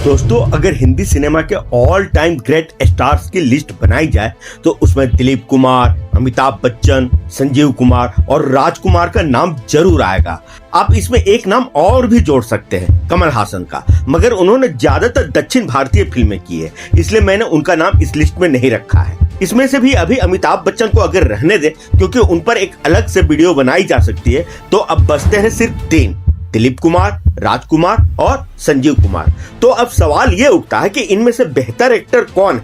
दोस्तों अगर हिंदी सिनेमा के ऑल टाइम ग्रेट स्टार्स की लिस्ट बनाई जाए तो उसमें दिलीप कुमार, अमिताभ बच्चन, संजीव कुमार और राजकुमार का नाम जरूर आएगा। आप इसमें एक नाम और भी जोड़ सकते हैं, कमल हासन का, मगर उन्होंने ज्यादातर दक्षिण भारतीय फिल्में की है, इसलिए मैंने उनका नाम इस लिस्ट में नहीं रखा है। इसमें से भी अभी अमिताभ बच्चन को अगर रहने दे, क्योंकि उन पर एक अलग से वीडियो बनाई जा सकती है, तो अब बचते हैं सिर्फ 3, दिलीप कुमार, राजकुमार और संजीव कुमार। तो अब सवाल ये उठता है कि इनमें से बेहतर एक्टर कौन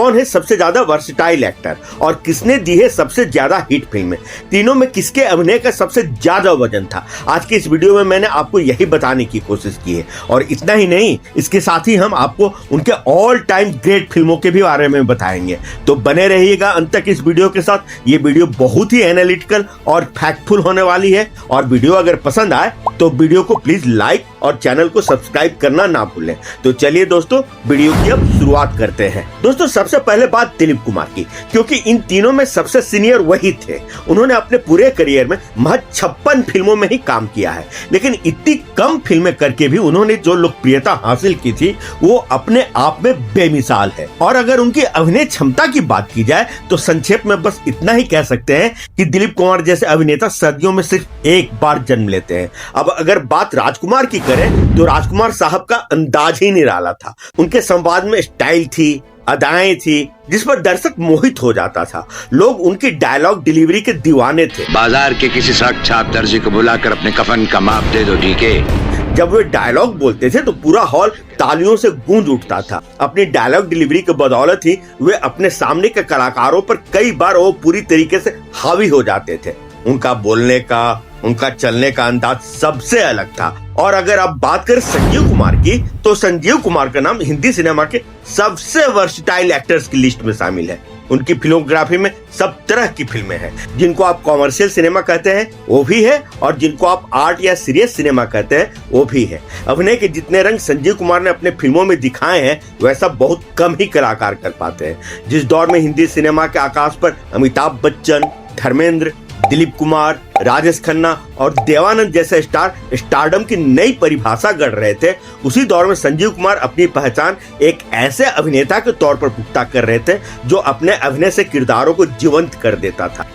है सबसे ज्यादा वर्सेटाइल एक्टर और किसने दी है सबसे ज्यादा हिट फिल्में, तीनों में किसके अभिनय का सबसे ज्यादा वजन था। आज के इस वीडियो में मैंने आपको यही बताने की कोशिश की है और इतना ही नहीं, इसके साथ ही हम आपको उनके ऑल टाइम ग्रेट फिल्मों के भी बारे में बताएंगे। तो बने रहिएगा अंत तक इस वीडियो के साथ। ये वीडियो बहुत ही एनालिटिकल और फैक्टफुल होने वाली है और वीडियो अगर पसंद आए तो वीडियो को प्लीज लाइक और चैनल को सब्सक्राइब करना ना भूलें। तो चलिए दोस्तों वीडियो की अब शुरुआत करते हैं। दोस्तों सबसे पहले बात दिलीप कुमार की, क्योंकि इन तीनों में सबसे सीनियर वही थे। उन्होंने अपने पूरे करियर में महज 56 फिल्मों में ही काम किया है, लेकिन इतनी कम फिल्में करके भी उन्होंने जो लोकप्रियता हासिल की थी वो अपने आप में बेमिसाल है। और अगर उनकी अभिनय क्षमता की बात की जाए तो संक्षेप में बस इतना ही कह सकते हैं कि दिलीप कुमार जैसे अभिनेता सदियों में सिर्फ एक बार जन्म लेते हैं। अब अगर बात राजकुमार की करें तो राजकुमार साहब का अंदाज ही निराला था। उनके संवाद में स्टाइल थी, अदाएं थी, जिस पर दर्शक मोहित हो जाता था। लोग उनकी डायलॉग डिलीवरी के दीवाने थे। बाजार के किसी सड़क छाप दर्जी को बुलाकर अपने कफन का माप दे दो, ठीक है। जब वे डायलॉग बोलते थे तो पूरा हॉल तालियों से गूंज उठता था। अपनी डायलॉग डिलीवरी की बदौलत ही वे अपने सामने के कलाकारों पर कई बार वो पूरी तरीके से हावी हो जाते थे। उनका बोलने का, उनका चलने का अंदाज सबसे अलग था। और अगर आप बात करें संजीव कुमार की, तो संजीव कुमार का नाम हिंदी सिनेमा के सबसे वर्सेटाइल एक्टर्स की लिस्ट में शामिल है। उनकी फिल्मोग्राफी में सब तरह की फिल्में हैं। जिनको आप कॉमर्शियल सिनेमा कहते हैं वो भी है, और जिनको आप आर्ट या सीरियस सिनेमा कहते हैं वो भी है। अभिनय के जितने रंग संजीव कुमार ने अपने फिल्मों में दिखाए हैं वैसा बहुत कम ही कलाकार कर पाते हैं। जिस दौर में हिंदी सिनेमा के आकाश पर अमिताभ बच्चन, धर्मेंद्र, दिलीप कुमार, राजेश खन्ना और देवानंद जैसे स्टार स्टारडम की नई परिभाषा गढ़ रहे थे, उसी दौर में संजीव कुमार अपनी पहचान एक ऐसे अभिनेता के तौर पर पुख्ता कर रहे थे जो अपने अभिनय से किरदारों को जीवंत कर देता था।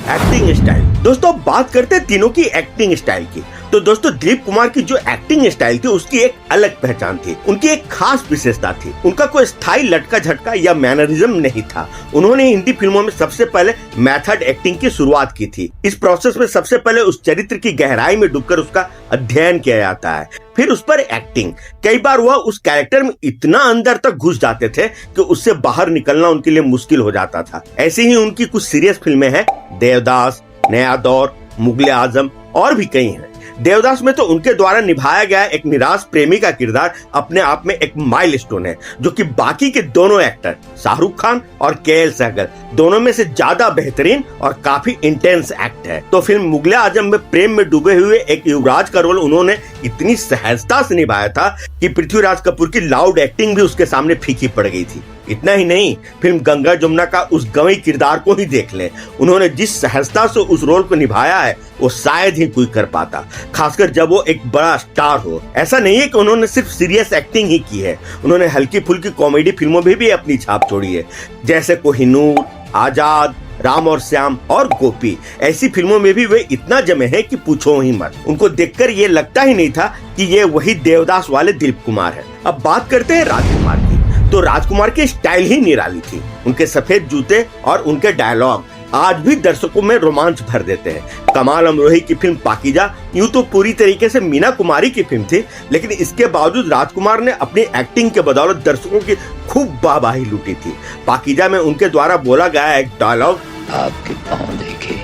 एक्टिंग स्टाइल, दोस्तों बात करते हैं तीनों की एक्टिंग स्टाइल की। तो दोस्तों दिलीप कुमार की जो एक्टिंग स्टाइल थी उसकी एक अलग पहचान थी, उनकी एक खास विशेषता थी। उनका कोई स्थायी लटका झटका या मैनरिज्म नहीं था। उन्होंने हिंदी फिल्मों में सबसे पहले मेथड एक्टिंग की शुरुआत की थी। इस प्रोसेस में सबसे पहले उस चरित्र की गहराई में डूबकर उसका अध्ययन किया जाता है, फिर उस पर एक्टिंग। कई बार वह उस कैरेक्टर में इतना अंदर तक घुस जाते थे कि उससे बाहर निकलना उनके लिए मुश्किल हो जाता था। ऐसी ही उनकी कुछ सीरियस फिल्में हैं, देवदास, नया दौर, मुगले आजम और भी कई हैं। देवदास में तो उनके द्वारा निभाया गया एक निराश प्रेमी का किरदार अपने आप में एक माइलस्टोन है, जो कि बाकी के दोनों एक्टर शाहरुख खान और के.एल. सहगल दोनों में से ज्यादा बेहतरीन और काफी इंटेंस एक्ट है। तो फिल्म मुगले आजम में प्रेम में डूबे हुए एक युवराज का रोल उन्होंने इतनी सहजता से निभाया था कि पृथ्वीराज कपूर की लाउड एक्टिंग भी उसके सामने फीकी पड़ गई थी। इतना ही नहीं, फिल्म गंगा जमुना का उस गंवई किरदार को ही देख लें। उन्होंने जिस सहजता से उस रोल को निभाया है वो शायद ही कोई कर पाता, खासकर जब वो एक बड़ा स्टार हो। ऐसा नहीं है कि उन्होंने सिर्फ सीरियस एक्टिंग ही की है, उन्होंने हल्की फुल्की कॉमेडी फिल्मों में भी अपनी छाप छोड़ी है, जैसे कोहिनूर, आजाद, राम और श्याम और गोपी। ऐसी फिल्मों में भी वे इतना जमे हैं कि पूछो ही मत। उनको देखकर ये लगता ही नहीं था कि ये वही देवदास वाले दिलीप कुमार है। अब बात करते हैं राजकुमार की। तो राजकुमार की स्टाइल ही निराली थी। उनके सफेद जूते और उनके डायलॉग आज भी दर्शकों में रोमांच भर देते हैं। कमाल अमरोही की फिल्म पाकीजा यूं तो पूरी तरीके से मीना कुमारी की फिल्म थी, लेकिन इसके बावजूद राजकुमार ने अपनी एक्टिंग के बदौलत दर्शकों की खूब वाहवाही लूटी थी। पाकीजा में उनके द्वारा बोला गया एक डायलॉग, आपके पाँव देखे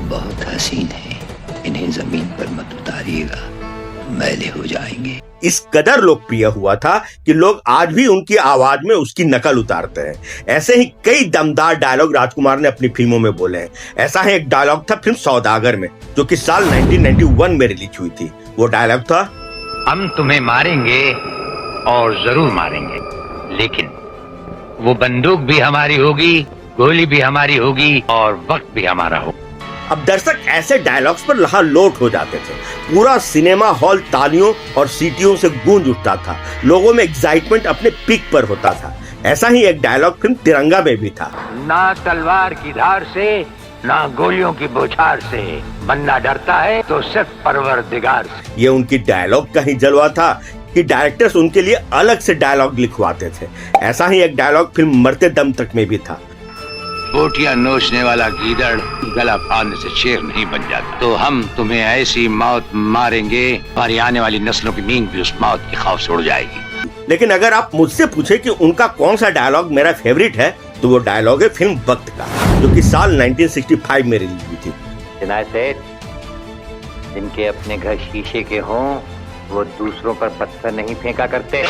बहुत हसीन है, इन्हें जमीन पर मत उतारिएगा, मैले हो जाएंगे। इस कदर लोकप्रिय हुआ था कि लोग आज भी उनकी आवाज में उसकी नकल उतारते हैं। ऐसे ही कई दमदार डायलॉग राजकुमार ने अपनी फिल्मों में बोले हैं। ऐसा है एक डायलॉग था फिल्म सौदागर में, जो कि साल 1991 में रिलीज हुई थी। वो डायलॉग था, हम तुम्हें मारेंगे और जरूर मारेंगे, लेकिन वो बंदूक भी हमारी होगी, गोली भी हमारी होगी और वक्त भी हमारा होगा। अब दर्शक ऐसे डायलॉग्स पर लहालोट हो जाते थे। पूरा सिनेमा हॉल तालियों और सीटियों से गूंज उठता था। लोगों में एक्साइटमेंट अपने पीक पर होता था। ऐसा ही एक डायलॉग फिल्म तिरंगा में भी था। ना तलवार की धार से, ना गोलियों की बौछार से, बंदा डरता है तो सिर्फ परवरदिगार से। ये उनकी डायलॉग का ही जलवा था कि डायरेक्टर्स उनके लिए अलग से डायलॉग लिखवाते थे। ऐसा ही एक डायलॉग फिल्म मरते दम तक में भी था। बोटियां नोचने वाला गीदड़ गला फाड़ने से शेर नहीं बन जाता। तो हम तुम्हें ऐसी मौत मारेंगे, हमारी आने वाली नस्लों की नींद भी उस मौत के खौफ से उड़ जाएगी। लेकिन अगर आप मुझसे पूछे कि उनका कौन सा डायलॉग मेरा फेवरेट है, तो वो डायलॉग है फिल्म वक्त का, जो कि साल 1965 में रिलीज हुई थी। जिनके अपने घर शीशे के हों, वो दूसरों पर पत्थर नहीं फेंका करते।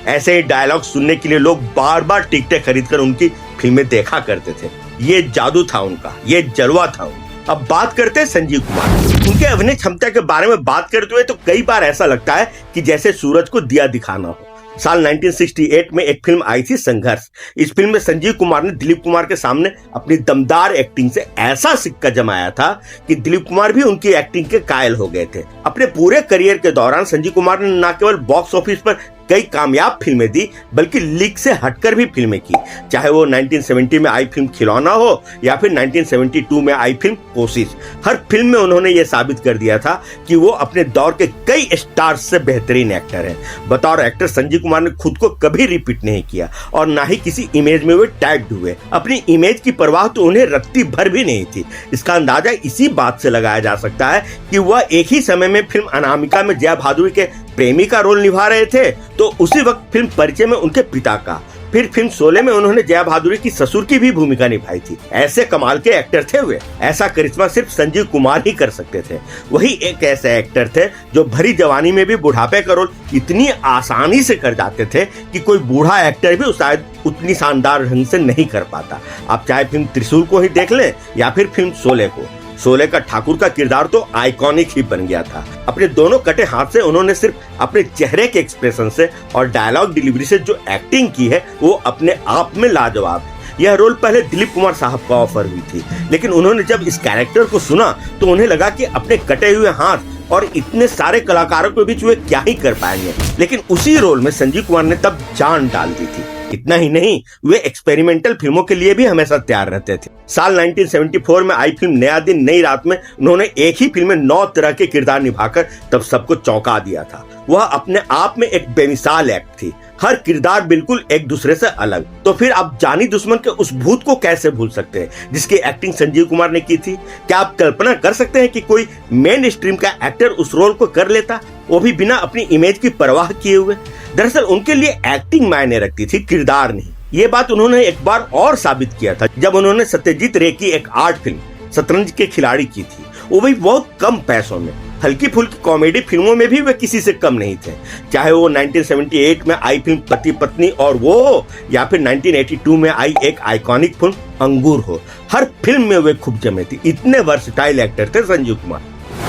ऐसे ही डायलॉग सुनने के लिए लोग बार बार टिकटें खरीदकर उनकी फिल्में देखा करते थे। ये जादू था उनका, ये जलवा था उनका। अब बात करते हैं संजीव कुमार। उनके अभिनय क्षमता के बारे में बात करते हुए तो कई बार ऐसा लगता है कि जैसे सूरज को दिया दिखाना हो। साल 1968 में एक फिल्म आई थी संघर्ष। इस फिल्म में संजीव कुमार ने दिलीप कुमार के सामने अपनी दमदार एक्टिंग से ऐसा सिक्का जमाया था कि दिलीप कुमार भी उनकी एक्टिंग के कायल हो गए थे। अपने पूरे करियर के दौरान संजीव कुमार ने न केवल बॉक्स ऑफिस पर कई कामयाब फिल्में दी, बल्कि लीग से हटकर भी फिल्में की। चाहे वो 1970 में आई फिल्म खिलौना हो या फिर 1972 में आई फिल्म कोशिश। हर फिल्म में उन्होंने ये साबित कर दिया था कि वो अपने दौर के कई स्टार्स से बेहतरीन एक्टर हैं। बतौर एक्टर संजीव कुमार ने खुद को कभी रिपीट नहीं किया और ना ही किसी इमेज में वे टैग्ड हुए। अपनी इमेज की परवाह तो उन्हें रत्ती भर भी नहीं थी। इसका अंदाजा इसी बात से लगाया जा सकता है कि वह एक ही समय में फिल्म अनामिका में जया भादुरी के प्रेमी का रोल निभा रहे थे, तो उसी वक्त फिल्म परिचय में उनके पिता का, फिर फिल्म शोले में उन्होंने जया भादुरी की ससुर की भी भूमिका निभाई थी। ऐसे कमाल के एक्टर थे वे। ऐसा करिश्मा सिर्फ संजीव कुमार ही कर सकते थे। वही एक ऐसे एक्टर थे जो भरी जवानी में भी बुढ़ापे का रोल इतनी आसानी से कर जाते थे कि कोई बूढ़ा एक्टर भी शायद उतनी शानदार ढंग से नहीं कर पाता। आप चाहे फिल्म त्रिशूल को ही देख लें या फिर फिल्म शोले को। शोले का ठाकुर का किरदार तो आइकॉनिक ही बन गया था। अपने दोनों कटे हाथ से उन्होंने सिर्फ अपने चेहरे के एक्सप्रेशन से और डायलॉग डिलीवरी से जो एक्टिंग की है वो अपने आप में लाजवाब है। यह रोल पहले दिलीप कुमार साहब को ऑफर हुई थी, लेकिन उन्होंने जब इस कैरेक्टर को सुना तो उन्हें लगा कि अपने कटे हुए हाथ और इतने सारे कलाकारों के बीच वे क्या ही कर पाएंगे। लेकिन उसी रोल में संजीव कुमार ने तब जान डाल दी थी। इतना ही नहीं, वे एक्सपेरिमेंटल फिल्मों के लिए भी हमेशा तैयार रहते थे। साल 1974 में आई फिल्म नया दिन नई रात में उन्होंने एक ही फिल्म में 9 तरह के किरदार निभाकर तब सबको चौंका दिया था। वह अपने आप में एक बेमिसाल एक्ट थी। हर किरदार बिल्कुल एक दूसरे से अलग। तो फिर आप जानी दुश्मन के उस भूत को कैसे भूल सकते हैं जिसकी एक्टिंग संजीव कुमार ने की थी? क्या आप कल्पना कर सकते हैं कि कोई मेन स्ट्रीम का एक्टर उस रोल को कर लेता, वो भी बिना अपनी इमेज की परवाह किए हुए? दरअसल उनके लिए एक्टिंग मायने रखती थी, किरदार नहीं। ये बात उन्होंने एक बार और साबित किया था जब उन्होंने सत्यजीत रे की एक आर्ट फिल्म शतरंज के खिलाड़ी की थी। वो भी बहुत कम पैसों में। हल्की फुल्की कॉमेडी फिल्मों में भी वे किसी से कम नहीं थे। चाहे वो 1978 में आई फिल्म पति पत्नी और वो हो या फिर 1982 में आई एक आइकॉनिक फिल्म अंगूर हो, हर फिल्म में वे खूब जमे थे। इतने वर्सटाइल एक्टर थे संजीव कुमार।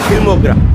फिल्मोग्राफी,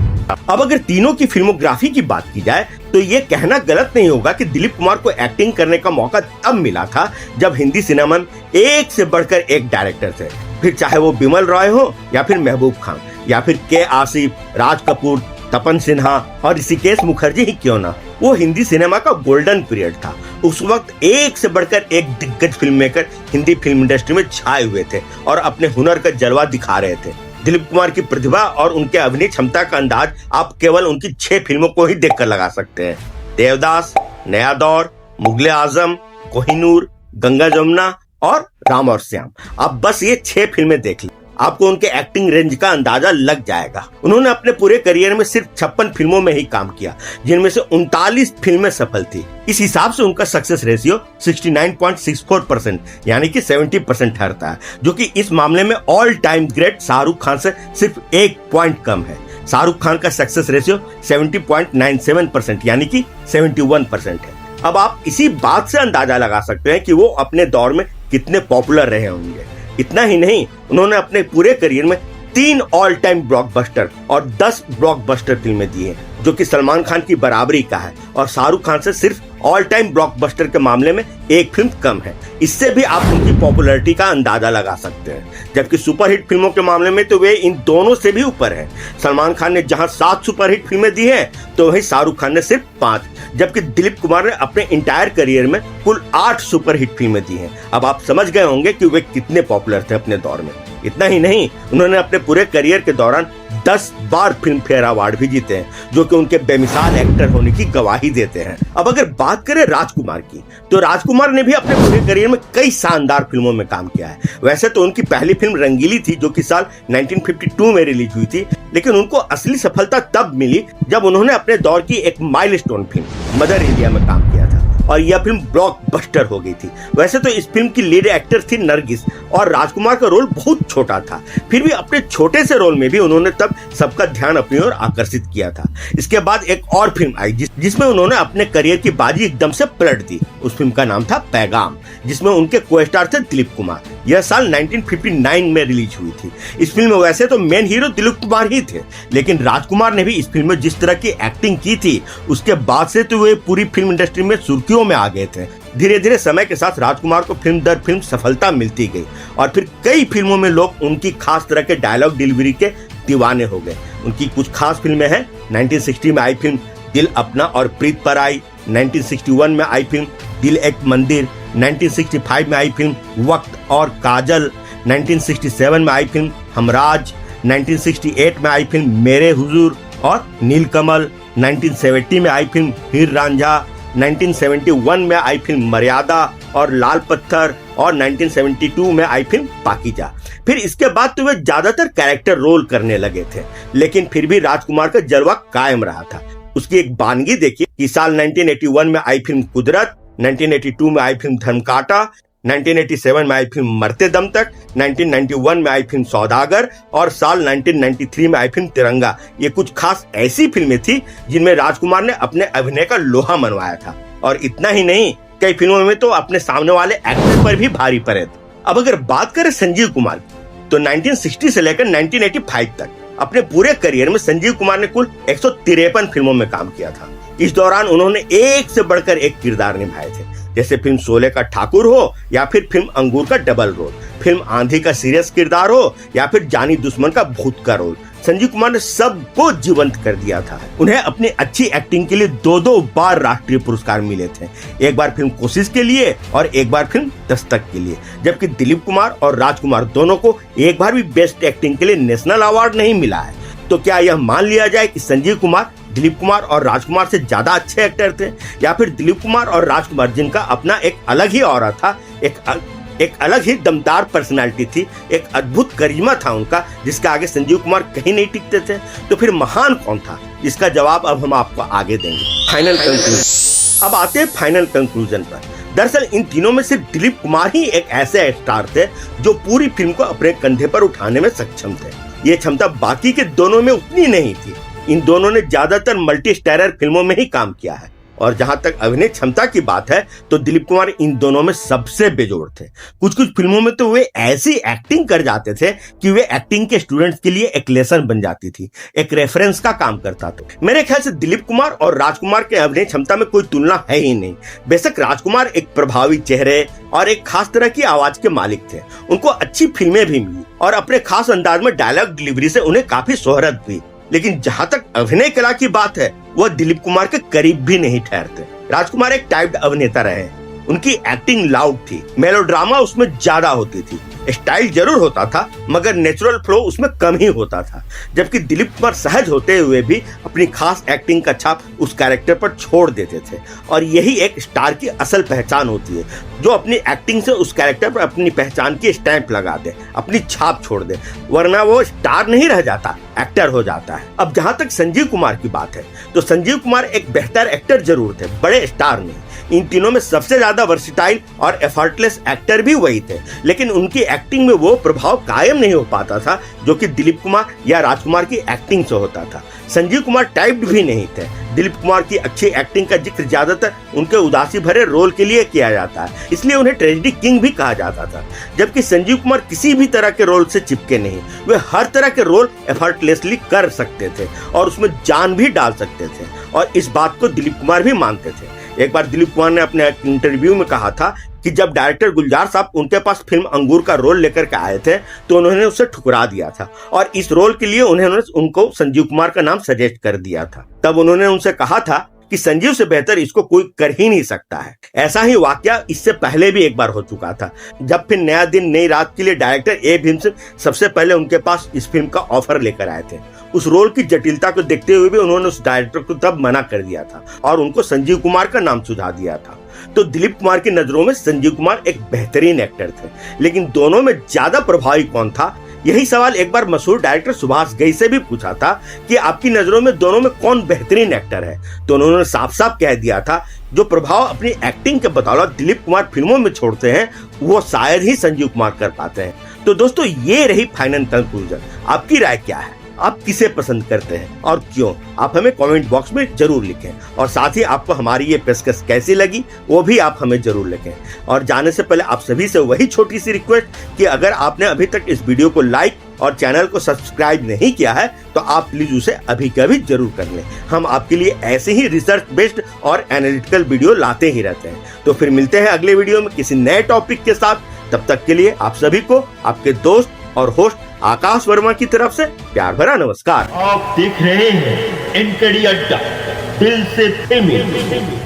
अब अगर तीनों की फिल्मोग्राफी की बात की जाए तो ये कहना गलत नहीं होगा कि दिलीप कुमार को एक्टिंग करने का मौका तब मिला था जब हिंदी सिनेमा में एक से बढ़कर एक डायरेक्टर थे। फिर चाहे वो बिमल रॉय हो या फिर महबूब खान या फिर के आसिफ, राज कपूर, तपन सिन्हा और ऋषिकेश मुखर्जी ही क्यों ना, वो हिंदी सिनेमा का गोल्डन पीरियड था। उस वक्त एक से बढ़कर एक दिग्गज film maker Hindi film industry में छाए हुए थे और अपने हुनर का जलवा दिखा रहे थे। दिलीप कुमार की प्रतिभा और उनके अभिनय क्षमता का अंदाज आप केवल उनकी 6 फिल्मों को ही देखकर लगा सकते हैं। देवदास, नया दौर, मुगले आजम, कोहिनूर, गंगा जमुना और राम और श्याम। आप बस ये 6 फिल्में देख ली, आपको उनके एक्टिंग रेंज का अंदाजा लग जाएगा। उन्होंने अपने पूरे करियर में सिर्फ 56 फिल्मों में ही काम किया, जिनमें से 39 फिल्में सफल थी। इस हिसाब से उनका सक्सेस रेशियो 69.64% यानी कि 70% ठहरता है, जो कि इस मामले में all time great Shahrukh Khan से सिर्फ 1 पॉइंट कम है। शाहरुख खान का सक्सेस रेशियो 70.97% यानी कि 71% है। अब आप इसी बात से अंदाजा लगा सकते हैं कि वो अपने दौर में कितने पॉपुलर रहे होंगे। इतना ही नहीं, उन्होंने अपने पूरे करियर में 3 ऑल टाइम ब्लॉकबस्टर और 10 ब्लॉकबस्टर फिल्में दी हैं, जो कि सलमान खान की बराबरी का है और शाहरुख खान से सिर्फ ऑल टाइम ब्लॉकबस्टर के मामले में एक फिल्म कम है। इससे भी आप उनकी पॉपुलैरिटी का अंदाजा लगा सकते हैं। जबकि सुपरहिट फिल्मों के मामले में तो वे इन दोनों से भी ऊपर हैं। सलमान खान ने जहां 7 सुपरहिट फिल्में दी हैं, तो वहीं शाहरुख खान ने सिर्फ 5, जबकि दिलीप कुमार ने अपने इंटायर करियर में कुल 8 सुपरहिट फिल्में दी हैं। अब आप समझ गए होंगे कि वे कितने पॉपुलर थे अपने दौर में। इतना ही नहीं, उन्होंने अपने पूरे करियर के दौरान 10 बार फिल्म फेयर अवार्ड भी जीते हैं, जो कि उनके बेमिसाल एक्टर होने की गवाही देते हैं। अब अगर बात करें राजकुमार की, तो राजकुमार ने भी अपने पूरे करियर में कई शानदार फिल्मों में काम किया है। वैसे तो उनकी पहली फिल्म रंगीली थी, जो कि साल 1952 में रिलीज हुई थी, लेकिन उनको असली सफलता तब मिली जब उन्होंने अपने दौर की एक माइलस्टोन फिल्म मदर इंडिया में काम किया था, और यह फिल्म ब्लॉकबस्टर हो गई थी। वैसे तो इस फिल्म की लीड एक्टर थी नरगिस, और राजकुमार का रोल बहुत छोटा था, फिर भी अपने छोटे से रोल में भी उन्होंने तब सबका ध्यान अपनी ओर आकर्षित किया था। इसके बाद एक और फिल्म आई जिसमें उन्होंने अपने करियर की बाजी एकदम से पलट दी। उस फिल्म का नाम था पैगाम, जिसमें उनके को स्टार थे दिलीप कुमार। यह साल 1959 में रिलीज हुई थी। इस फिल्म में वैसे तो मेन हीरो दिलीप कुमार ही थे, लेकिन राजकुमार ने भी इस फिल्म में जिस तरह की एक्टिंग की थी, उसके बाद से तो वे पूरी फिल्म इंडस्ट्री में सुर्खियों में आ गए थे। धीरे धीरे समय के साथ राजकुमार को फिल्म दर फिल्म सफलता मिलती गई, और फिर कई फिल्मों में लोग उनकी खास तरह के डायलॉग डिलीवरी के दीवाने हो गए। उनकी कुछ खास फिल्में हैं। 1960 में आई फिल्म दिल अपना और प्रीत पर आई, 1961 में आई फिल्म दिल एक मंदिर, 1965 में आई फिल्म वक्त और काजल, 1967 में आई फिल्म हमराज, 1968 में आई फिल्म मेरे हुजूर और नीलकमल, 1970 में आई फिल्म हीर रांझा, 1971 में आई फिल्म मर्यादा और लाल पत्थर, और 1972 में आई फिल्म पाकीजा। फिर इसके बाद तो वे ज्यादातर कैरेक्टर रोल करने लगे थे, लेकिन फिर भी राजकुमार का जलवा कायम रहा था। उसकी एक बानगी देखिए कि साल 1981 में आई फिल्म कुदरत, 1982 में आई फिल्म धर्मकांटा, 1987 में आई फिल्म मरते दम तक, 1991 में आई फिल्म सौदागर, और साल 1993 में आई फिल्म तिरंगा। ये कुछ खास ऐसी फिल्में थी जिनमें राजकुमार ने अपने अभिनय का लोहा मनवाया था। और इतना ही नहीं, कई फिल्मों में तो अपने सामने वाले एक्टर पर भी भारी पड़े थे। अब अगर बात करें संजीव कुमार की, तो 1960 से लेकर 1985 तक अपने पूरे करियर में संजीव कुमार ने कुल 153 फिल्मों में काम किया था। इस दौरान उन्होंने एक से बढ़कर एक किरदार निभाए थे, जैसे फिल्म शोले का ठाकुर हो, या फिर फिल्म अंगूर का डबल रोल, फिल्म आंधी का सीरियस किरदार हो, या फिर जानी दुश्मन का भूत का रोल। संजीव कुमार ने सबको जीवंत कर दिया था। उन्हें अपनी अच्छी एक्टिंग के लिए 2 बार राष्ट्रीय पुरस्कार मिले थे, एक बार फिल्म कोशिश के लिए और एक बार फिल्म दस्तक के लिए। जबकि दिलीप कुमार और राजकुमार दोनों को एक बार भी बेस्ट एक्टिंग के लिए नेशनल अवार्ड नहीं मिला है। तो क्या यह मान लिया जाए कि संजीव कुमार दिलीप कुमार और राजकुमार से ज्यादा अच्छे एक्टर थे, या फिर दिलीप कुमार और राजकुमार जिनका अपना एक अलग ही ऑरा था, एक अलग ही दमदार पर्सनालिटी थी, एक अद्भुत करिश्मा था उनका, जिसके आगे संजीव कुमार कहीं नहीं टिकते थे, तो फिर महान कौन था? इसका जवाब अब हम आपको आगे देंगे। Final conclusion. अब आते हैं फाइनल कंक्लूजन पर। दरअसल इन तीनों में सिर्फ दिलीप कुमार ही एक ऐसे स्टार थे जो पूरी फिल्म को अपने कंधे पर उठाने में सक्षम थे। ये क्षमता बाकी के दोनों में उतनी नहीं थी। इन दोनों ने ज्यादातर मल्टी स्टारर फिल्मों में ही काम किया है, और जहां तक अभिनय क्षमता की बात है तो दिलीप कुमार इन दोनों में सबसे बेजोड़ थे। कुछ फिल्मों में तो वे ऐसी एक्टिंग कर जाते थे कि वे एक्टिंग के स्टूडेंट्स के लिए एक लेसन बन जाती थी, एक रेफरेंस का काम करता था। मेरे ख्याल से दिलीप कुमार और राजकुमार के अभिनय क्षमता में कोई तुलना है ही नहीं। बेशक राजकुमार एक प्रभावी चेहरे और एक खास तरह की आवाज के मालिक थे, उनको अच्छी फिल्में भी मिली और अपने खास अंदाज में डायलॉग डिलीवरी से उन्हें काफी शोहरत हुई, लेकिन जहां तक अभिनय कला की बात है वह दिलीप कुमार के करीब भी नहीं ठहरते। राजकुमार एक टाइप्ड अभिनेता रहे, उनकी एक्टिंग लाउड थी, मेलोड्रामा उसमें ज्यादा होती थी, स्टाइल जरूर होता था मगर नेचुरल फ्लो उसमें कम ही होता था। जबकि दिलीप कुमार सहज होते हुए भी अपनी खास एक्टिंग का छाप उस कैरेक्टर पर छोड़ देते थे, और यही एक स्टार की असल पहचान होती है, जो अपनी एक्टिंग से उस कैरेक्टर पर अपनी पहचान की स्टैंप लगा दे, अपनी छाप छोड़ दे, वरना वो स्टार नहीं रह जाता, एक्टर हो जाता है। अब जहां तक संजीव कुमार की बात है तो संजीव कुमार एक बेहतर एक्टर जरूर थे, बड़े स्टार नहीं। इन तीनों में सबसे ज्यादा वर्सिटाइल और एफर्टलेस एक्टर भी वही थे, लेकिन उनकी एक्टिंग में वो प्रभाव कायम नहीं हो पाता था जो कि दिलीप कुमार या राजकुमार की एक्टिंग से होता था। संजीव कुमार टाइप्ड भी नहीं थे। दिलीप कुमार की अच्छी एक्टिंग का जिक्र ज्यादातर उनके उदासी भरे रोल के लिए किया जाता है, इसलिए उन्हें ट्रेजेडी किंग भी कहा जाता था। जबकि संजीव कुमार किसी भी तरह के रोल से चिपके नहीं, वे हर तरह के रोल एफर्टलेसली कर सकते थे और उसमें जान भी डाल सकते थे, और इस बात को दिलीप कुमार भी मानते थे। एक बार दिलीप कुमार ने अपने एक इंटरव्यू में कहा था कि जब डायरेक्टर गुलजार साहब उनके पास फिल्म अंगूर का रोल लेकर के आए थे तो उन्होंने उसे ठुकरा दिया था और इस रोल के लिए उन्होंने उनको संजीव कुमार का नाम सजेस्ट कर दिया था। तब उन्होंने उनसे कहा था कि संजीव से बेहतर इसको कोई कर ही नहीं सकता है। ऐसा ही वाकया इससे पहले भी एक बार हो चुका था, जब फिर नया दिन नई रात के लिए डायरेक्टर ए भीमसेन सबसे पहले उनके पास इस फिल्म का ऑफर लेकर आए थे। उस रोल की जटिलता को देखते हुए भी उन्होंने उस डायरेक्टर को तब मना कर दिया था और उनको संजीव कुमार का नाम सुझा दिया था। तो दिलीप कुमार की नजरों में संजीव कुमार एक बेहतरीन एक्टर थे, लेकिन दोनों में ज्यादा प्रभावी कौन था, यही सवाल एक बार मशहूर डायरेक्टर सुभाष घई से भी पूछा था कि आपकी नजरों में दोनों में कौन बेहतरीन एक्टर है। तो उन्होंने साफ साफ कह दिया था जो प्रभाव अपनी एक्टिंग के बदौलत दिलीप कुमार फिल्मों में छोड़ते हैं वो शायद ही संजीव कुमार कर पाते हैं। तो दोस्तों ये रही फाइनल कंक्लूजन। आपकी राय क्या है? आप किसे पसंद करते हैं और क्यों? आप हमें कमेंट बॉक्स में जरूर लिखें और साथ ही आपको हमारी ये पेशकश कैसी लगी वो भी आप हमें जरूर लिखें। और जाने से पहले आप सभी से वही छोटी सी रिक्वेस्ट कि अगर आपने अभी तक इस वीडियो को लाइक और चैनल को सब्सक्राइब नहीं किया है तो आप प्लीज उसे अभी कभी जरूर कर लें। हम आपके लिए ऐसे ही रिसर्च बेस्ड और एनालिटिकल वीडियो लाते ही रहते हैं। तो फिर मिलते हैं अगले वीडियो में किसी नए टॉपिक के साथ। तब तक के लिए आप सभी को आपके दोस्त और होस्ट आकाश वर्मा की तरफ से प्यार भरा नमस्कार। आप देख रहे हैं एनकेडी अड्डा, दिल से फिल्मी।